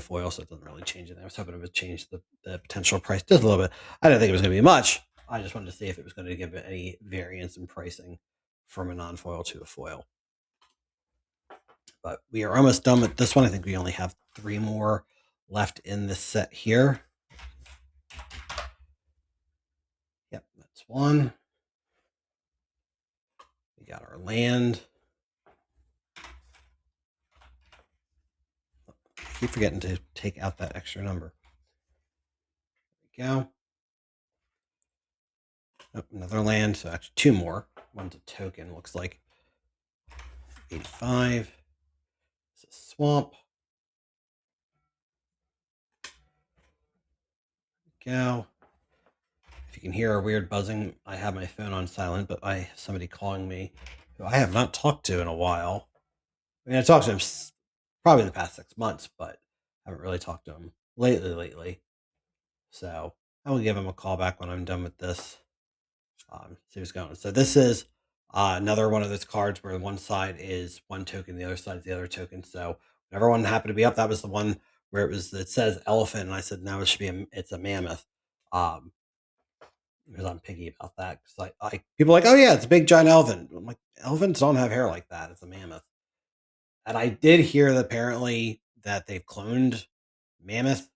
foil, so it doesn't really change it. I was hoping it would change the potential price just a little bit. I didn't think it was going to be much. I just wanted to see if it was going to give it any variance in pricing from a non-foil to a foil. But we are almost done with this one. I think we only have 3 more left in this set here. Yep, that's one. We got our land. I keep forgetting to take out that extra number. There we go. Oh, another land, so actually 2 more. One's a token, looks like. 85. It's a swamp. There we go. If you can hear a weird buzzing, I have my phone on silent, but I have somebody calling me who I have not talked to in a while. I mean, I talked to him probably in the past 6 months, but I haven't really talked to him lately. So I will give him a call back when I'm done with this. See what's going on. So this is another one of those cards where one side is one token, the other side is the other token. So whenever one happened to be up, that was the one where it says elephant, and I said no, it's a mammoth. Um, because I'm picky about that. Because people are like, oh yeah, it's a big giant elephant. I'm like, elephants don't have hair like that. It's a mammoth. And I did hear that apparently that they've cloned mammoth.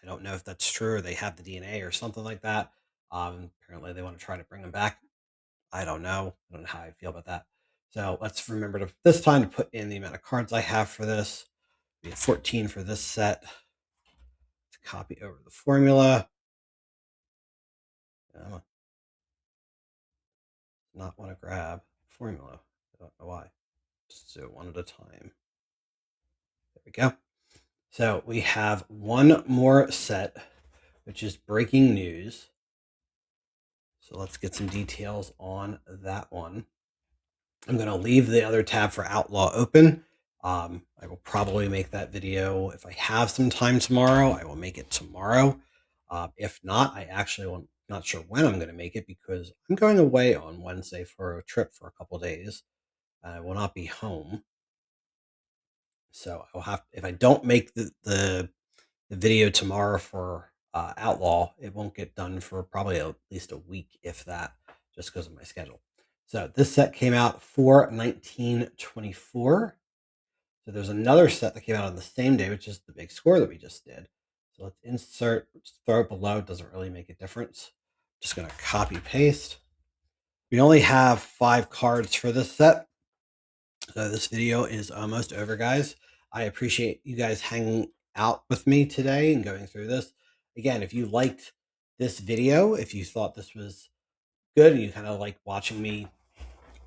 I don't know if that's true or they have the DNA or something like that. Apparently they want to try to bring them back. I don't know. I don't know how I feel about that. So let's remember to this time to put in the amount of cards I have for this. We have 14 for this set. To copy over the formula. Not want to grab formula. I don't know why. Just do it one at a time. There we go. So we have one more set, which is breaking news. So let's get some details on that one. I'm going to leave the other tab for Outlaw open. I will probably make that video if I have some time tomorrow. I will make it tomorrow. If not, I actually am not sure when I'm going to make it because I'm going away on Wednesday for a trip for a couple of days. I will not be home. So I'll have, if I don't make the video tomorrow for Outlaw, it won't get done for probably at least a week, if that, just because of my schedule. So this set came out for 1924. So there's another set that came out on the same day, which is the big score that we just did. So let's insert, just throw it below. It doesn't really make a difference. Just going to copy paste. We only have 5 cards for this set. So this video is almost over, guys. I appreciate you guys hanging out with me today and going through this. Again, if you liked this video, if you thought this was good and you kind of like watching me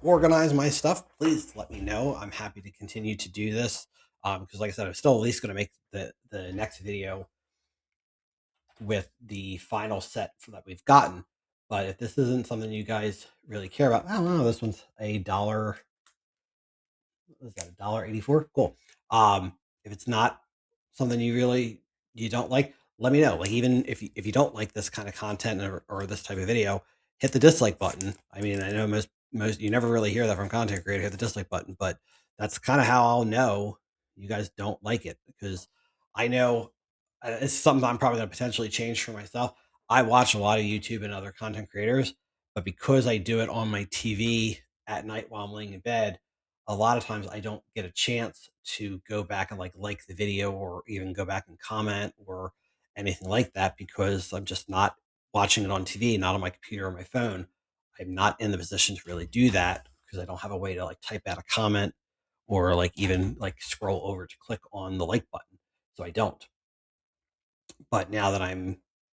organize my stuff, please let me know. I'm happy to continue to do this because like I said, I'm still at least going to make the next video with the final set that we've gotten. But if this isn't something you guys really care about, I don't know, this one's a dollar. What is that, $1.84? Cool. If it's not something you don't like, let me know. Like, even if you don't like this kind of content or this type of video, hit the dislike button. I mean, I know most you never really hear that from content creator, hit the dislike button, but that's kind of how I'll know you guys don't like it, because I know it's something I'm probably going to potentially change for myself. I watch a lot of YouTube and other content creators, but because I do it on my TV at night while I'm laying in bed, a lot of times I don't get a chance to go back and like the video or even go back and comment or anything like that, because I'm just not watching it on TV, not on my computer or my phone. I'm not in the position to really do that because I don't have a way to like type out a comment or like even like scroll over to click on the like button. So I don't. But now that I'm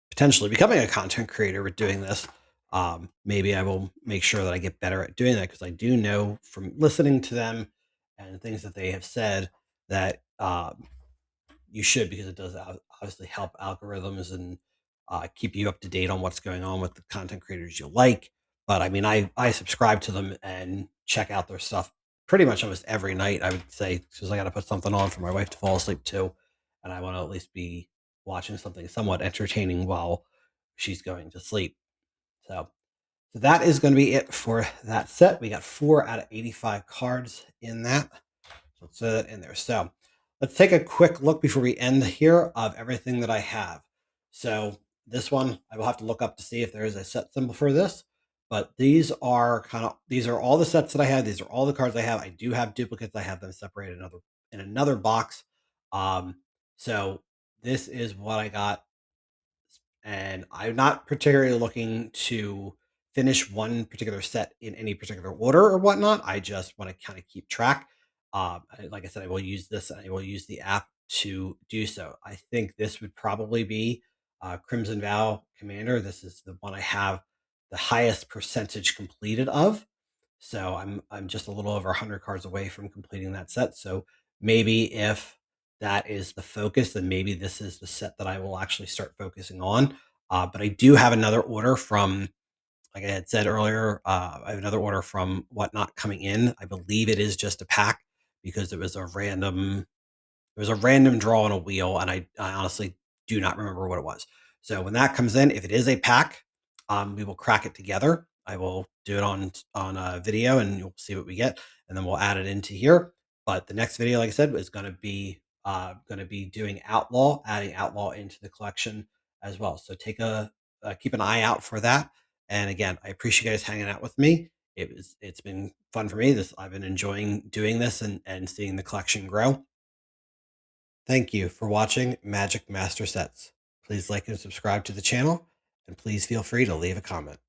potentially becoming a content creator with doing this, maybe I will make sure that I get better at doing that, because I do know from listening to them and things that they have said that you should, because it does obviously help algorithms and keep you up to date on what's going on with the content creators you like. But I mean, I subscribe to them and check out their stuff pretty much almost every night, I would say, because I got to put something on for my wife to fall asleep to, and I want to at least be watching something somewhat entertaining while she's going to sleep. So that is going to be it for that set. We got 4 out of 85 cards in that. So let's throw that in there. So let's take a quick look before we end here of everything that I have. So this one, I will have to look up to see if there is a set symbol for this. But these are all the sets that I have. These are all the cards I have. I do have duplicates. I have them separated in another box. So this is what I got, and I'm not particularly looking to finish one particular set in any particular order or whatnot. I just want to kind of keep track. Like I said, I will use this and I will use the app to do so. I think this would probably be Crimson Vow Commander. This is the one I have the highest percentage completed of. So I'm just a little over 100 cards away from completing that set. So maybe if that is the focus, then maybe this is the set that I will actually start focusing on. But I do have another order from like I had said earlier, I have another order from Whatnot coming in. I believe it is just a pack because it was a random draw on a wheel, and I honestly do not remember what it was. So when that comes in, if it is a pack, we will crack it together. I will do it on a video, and you'll see what we get, and then we'll add it into here. But the next video, like I said, is going to be doing Outlaw, adding Outlaw into the collection as well. So keep an eye out for that. And again, I appreciate you guys hanging out with me. It's been fun for me. I've been enjoying doing this and seeing the collection grow. Thank you for watching Magic Master Sets. Please like and subscribe to the channel, and please feel free to leave a comment.